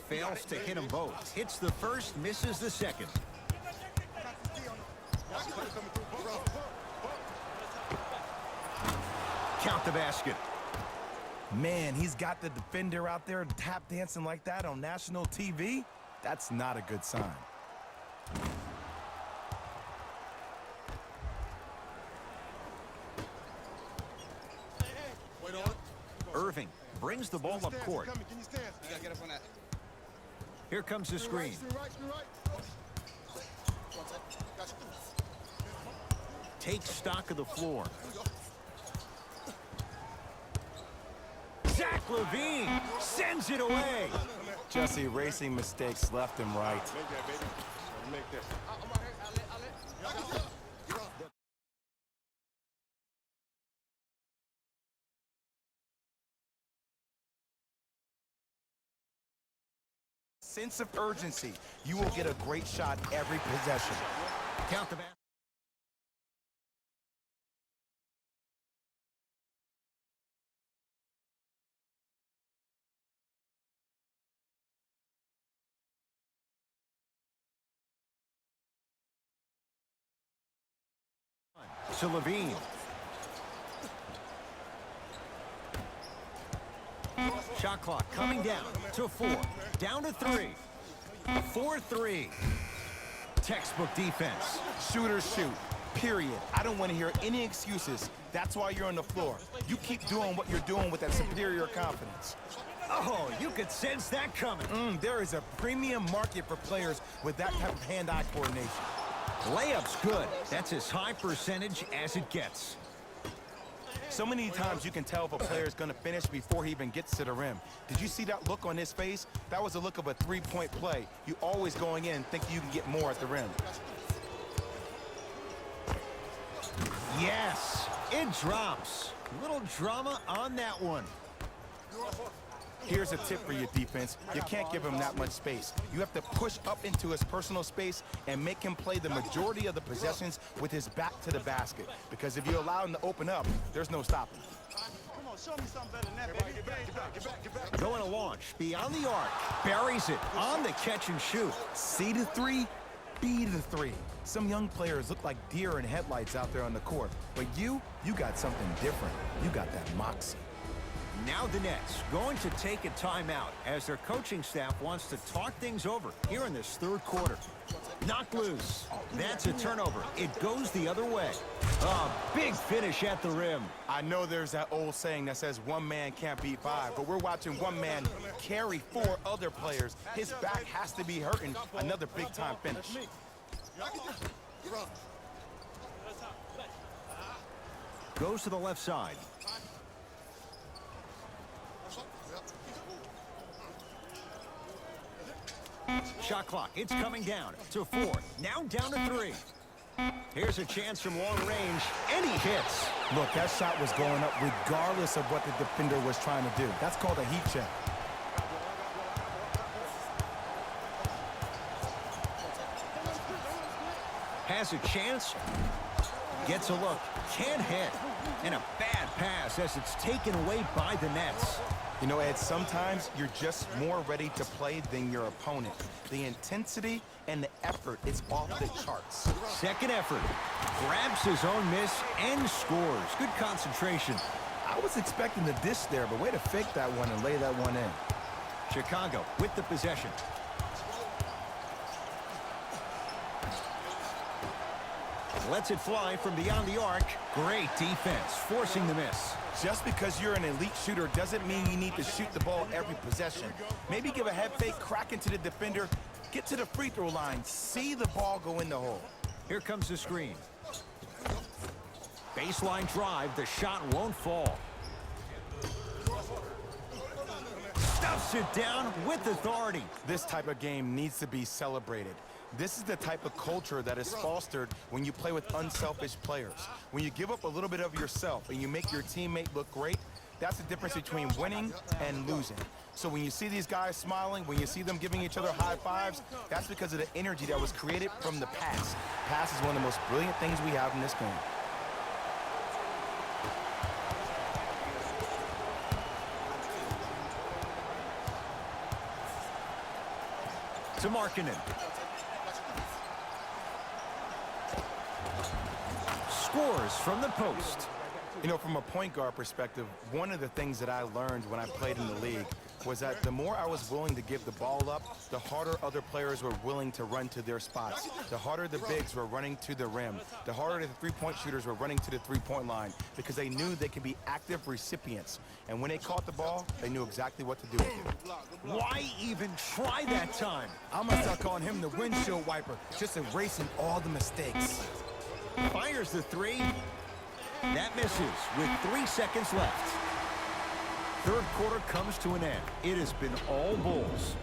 fails to hit them both. Hits the first, misses the second. Count the basket. Man, he's got the defender out there tap dancing like that on national TV. That's not a good sign. Irving brings the ball up court. Here comes the screen. Takes stock of the floor. Zach LaVine sends it away. Just erasing mistakes left and right. Sense of urgency. You will get a great shot every possession. Count the basket. To LaVine. Shot clock coming down to 4. Down to 3. 4-3. Textbook defense. Shooters shoot. Period. I don't want to hear any excuses. That's why you're on the floor. You keep doing what you're doing with that superior confidence. Oh, you could sense that coming. There is a premium market for players with that type of hand-eye coordination. Layup's good. That's as high percentage as it gets. So many times you can tell if a player is going to finish before he even gets to the rim. Did you see that look on his face? That was a look of a three-point play. You always going in thinking you can get more at the rim. Yes, it drops. Little drama on that one. Here's a tip for your defense. You can't give him that much space. You have to push up into his personal space and make him play the majority of the possessions with his back to the basket. Because if you allow him to open up, there's no stopping. Going to launch beyond the arc. Buries it on the catch and shoot. C to 3, B to 3. Some young players look like deer in headlights out there on the court. But you got something different. You got that moxie. Now the Nets going to take a timeout as their coaching staff wants to talk things over here in this third quarter. Knocked loose. That's a turnover. It goes the other way. A big finish at the rim. I know there's that old saying that says one man can't beat 5, but we're watching one man carry 4 other players. His back has to be hurting. Another big-time finish. Goes to the left side. Shot clock, it's coming down to 4. Now down to 3. Here's a chance from long range, and he hits. Look, that shot was going up regardless of what the defender was trying to do. That's called a heat check. Has a chance, gets a look, can't hit. And a bad pass as it's taken away by the Nets. You know, Ed, sometimes you're just more ready to play than your opponent. The intensity and the effort is off the charts. Second effort. Grabs his own miss and scores. Good concentration. I was expecting the dish there, but way to fake that one and lay that one in. Chicago with the possession. Lets it fly from beyond the arc. Great defense, forcing the miss. Just because you're an elite shooter doesn't mean you need to shoot the ball every possession. Maybe give a head fake, crack into the defender, get to the free throw line, see the ball go in the hole. Here comes the screen. Baseline drive, the shot won't fall. Stuffs it down with authority. This type of game needs to be celebrated. This is the type of culture that is fostered when you play with unselfish players. When you give up a little bit of yourself and you make your teammate look great, that's the difference between winning and losing. So when you see these guys smiling, when you see them giving each other high fives, that's because of the energy that was created from the pass. Pass is one of the most brilliant things we have in this game. To Markkanen. Scores from the post. You know, from a point guard perspective, one of the things that I learned when I played in the league was that the more I was willing to give the ball up, the harder other players were willing to run to their spots. The harder the bigs were running to the rim. The harder the three-point shooters were running to the three-point line because they knew they could be active recipients. And when they caught the ball, they knew exactly what to do with it. Why even try that time? I'm gonna start calling him the windshield wiper, just erasing all the mistakes. Fires the three. That misses with 3 seconds left. Third quarter comes to an end. It has been all Bulls.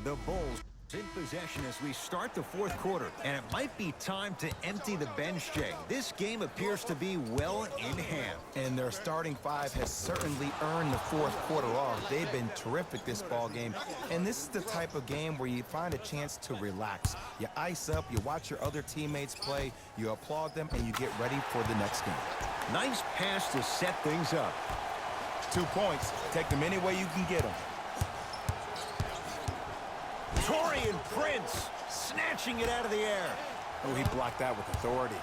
The Bulls in possession as we start the fourth quarter, and it might be time to empty the bench, Jay. This game appears to be well in hand. And their starting five has certainly earned the fourth quarter off. They've been terrific this ball game. And this is the type of game where you find a chance to relax. You ice up, you watch your other teammates play, you applaud them, and you get ready for the next game. Nice pass to set things up. 2 points. Take them any way you can get them. Taurean Prince snatching it out of the air. Oh, he blocked that with authority.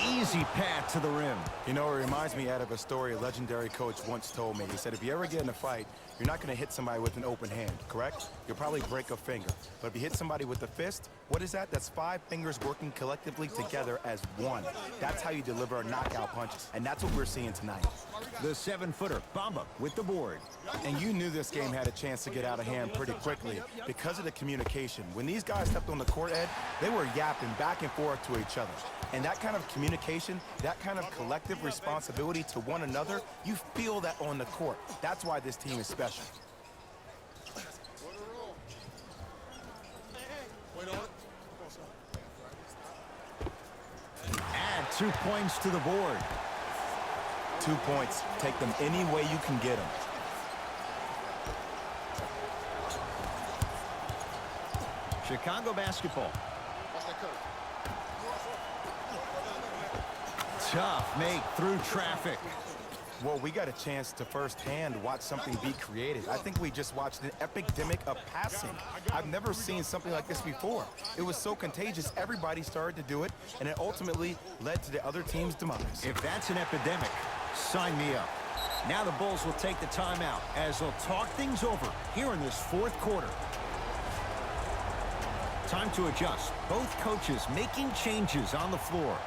Easy path to the rim. You know, it reminds me out of a story a legendary coach once told me. He said, if you ever get in a fight, you're not going to hit somebody with an open hand, correct? You'll probably break a finger. But if you hit somebody with a fist, what is that? That's 5 fingers working collectively together as one. That's how you deliver knockout punches. And that's what we're seeing tonight. The 7-footer, Bamba, with the board. And you knew this game had a chance to get out of hand pretty quickly because of the communication. When these guys stepped on the court, Ed, they were yapping back and forth to each other. And that kind of communication, that kind of collective responsibility to one another, you feel that on the court. That's why this team is special. Add 2 points to the board. 2 points. Take them any way you can get them. Chicago basketball. Tough make through traffic. Well, we got a chance to firsthand watch something be created. I think we just watched an epidemic of passing. I've never seen something like this before. It was so contagious, everybody started to do it, and it ultimately led to the other team's demise. If that's an epidemic, sign me up. Now the Bulls will take the timeout as they'll talk things over here in this fourth quarter. Time to adjust. Both coaches making changes on the floor.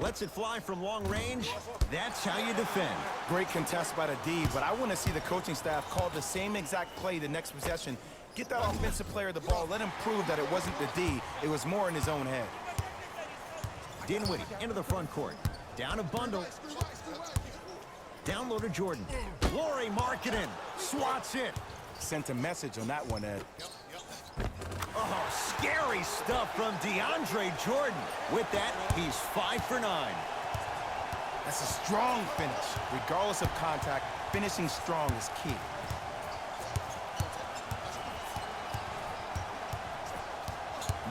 Lets it fly from long range. That's how you defend. Great contest by the D, but I want to see the coaching staff call the same exact play the next possession. Get that offensive player the ball. Let him prove that it wasn't the D. It was more in his own head. Dinwiddie into the front court. Down a bundle. Down low to Jordan. Lauri Markkanen swats it. Sent a message on that one, Ed. Oh, scary stuff from DeAndre Jordan. With that, he's 5 for 9. That's a strong finish. Regardless of contact, finishing strong is key.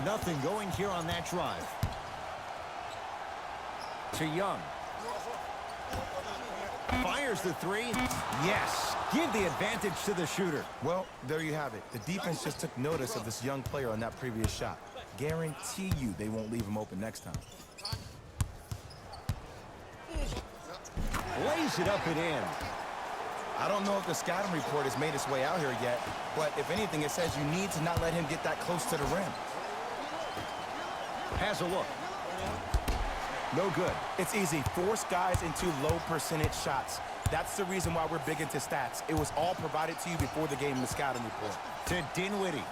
Nothing going here on that drive. To Young. Fires the three. Yes. Give the advantage to the shooter. Well, there you have it. The defense just took notice of this young player on that previous shot. Guarantee you they won't leave him open next time. Lays it up and in. I don't know if the scouting report has made its way out here yet, but if anything, it says you need to not let him get that close to the rim. Has a look. No good. It's easy. Force guys into low percentage shots. That's the reason why we're big into stats. It was all provided to you before the game in the scouting report. To Dinwiddie.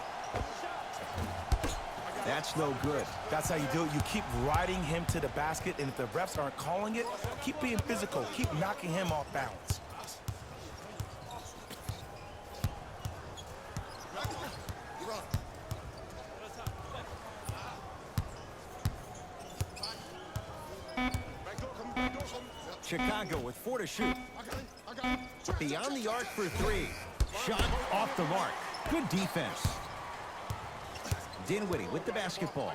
That's no good. That's how you do it. You keep riding him to the basket, and if the refs aren't calling it, keep being physical. Keep knocking him off balance. Chicago with 4 to shoot. Beyond the arc for 3. Shot off the mark. Good defense. Dinwiddie with the basketball.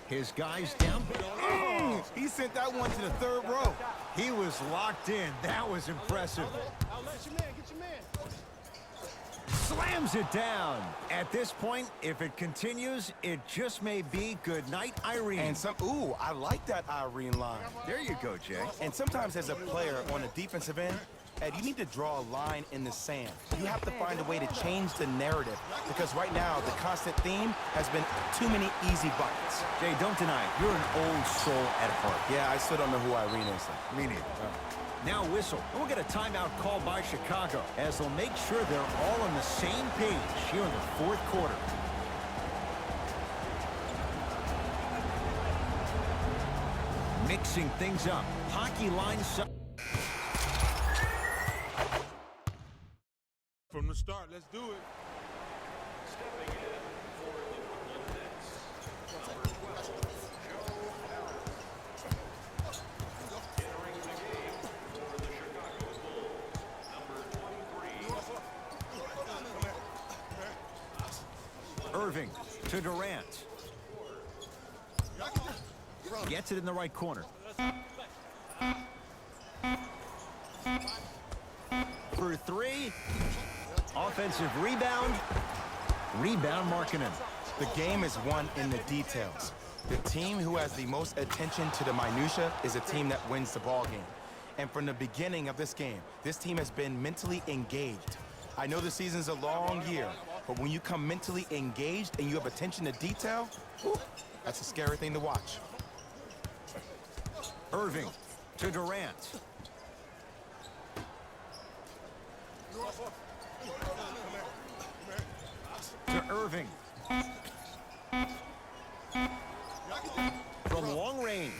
His guys down. Oh, he sent that one to the third row. He was locked in. That was impressive. Slams it down. At this point, if it continues, it just may be good night, Irene. And I like that Irene line. There you go, Jay. And sometimes as a player on the defensive end, Ed, you need to draw a line in the sand. You have to find a way to change the narrative because right now the constant theme has been too many easy buckets. Jay, don't deny it. You're an old soul at heart. Yeah, I still don't know who Irene is. Me neither. Now whistle. We'll get a timeout called by Chicago as they'll make sure they're all on the same page here in the fourth quarter. Mixing things up. Hockey line. From the start, let's do it. Irving to Durant. Gets it in the right corner. For three. Offensive rebound. Rebound Markkanen. The game is won in the details. The team who has the most attention to the minutia is a team that wins the ball game. And from the beginning of this game, this team has been mentally engaged. I know the season's a long year, but when you come mentally engaged and you have attention to detail, that's a scary thing to watch. Irving to Durant. To Irving. From long range.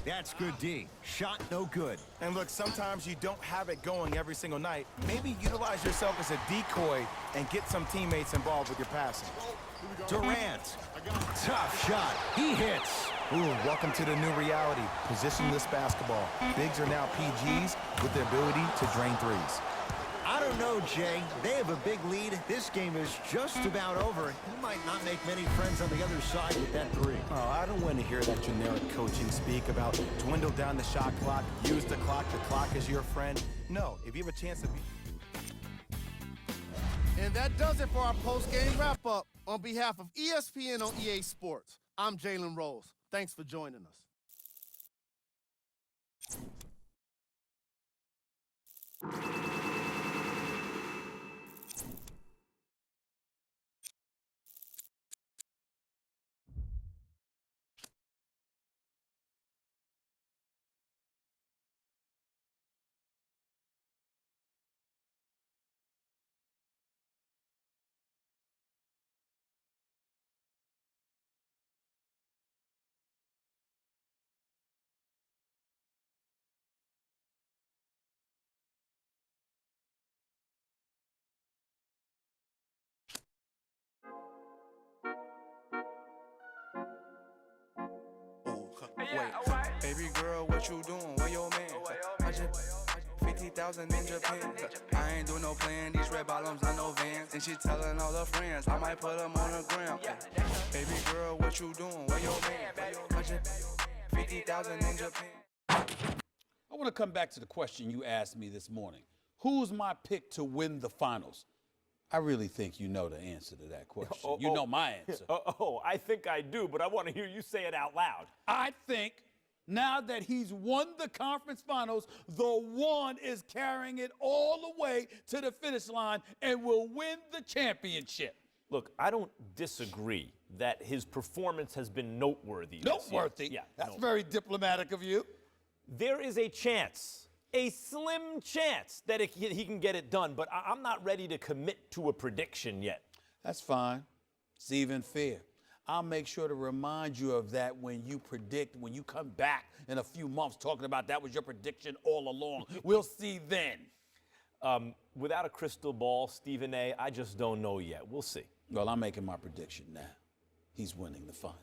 That's good D. Shot no good. And look, sometimes you don't have it going every single night. Maybe utilize yourself as a decoy and get some teammates involved with your passing. Durant. Tough shot. He hits. Ooh, welcome to the new reality. Positionless basketball. Bigs are now PGs with the ability to drain threes. I don't know, Jay. They have a big lead. This game is just about over. You might not make many friends on the other side with that three. Oh, I don't want to hear that generic coaching speak about dwindle down the shot clock, use the clock is your friend. No, if you have a chance to be... And that does it for our post-game wrap-up. On behalf of ESPN on EA Sports, I'm Jalen Rose. Thanks for joining us. Wait, baby girl, what you doing? Where your man? I just 50,000 in Japan. I ain't doing no plan. These red bottoms, I know Vans. And she telling all her friends, I might put them on the gram. Baby girl, what you doing? Where your man? I just 50,000 in Japan. I want to come back to the question you asked me this morning. Who's my pick to win the finals? I really think you know the answer to that question. You know my answer. I think I do, but I want to hear you say it out loud. I think now that he's won the conference finals, the one is carrying it all the way to the finish line and will win the championship. Look, I don't disagree that his performance has been noteworthy. Noteworthy? Yeah, That's very diplomatic of you. There is a chance, a slim chance, that he can get it done, but I'm not ready to commit to a prediction yet. That's fine. It's even fair. I'll make sure to remind you of that when you when you come back in a few months talking about that was your prediction all along. We'll see then. Without a crystal ball, Stephen A., I just don't know yet. We'll see. Well, I'm making my prediction now. He's winning the finals.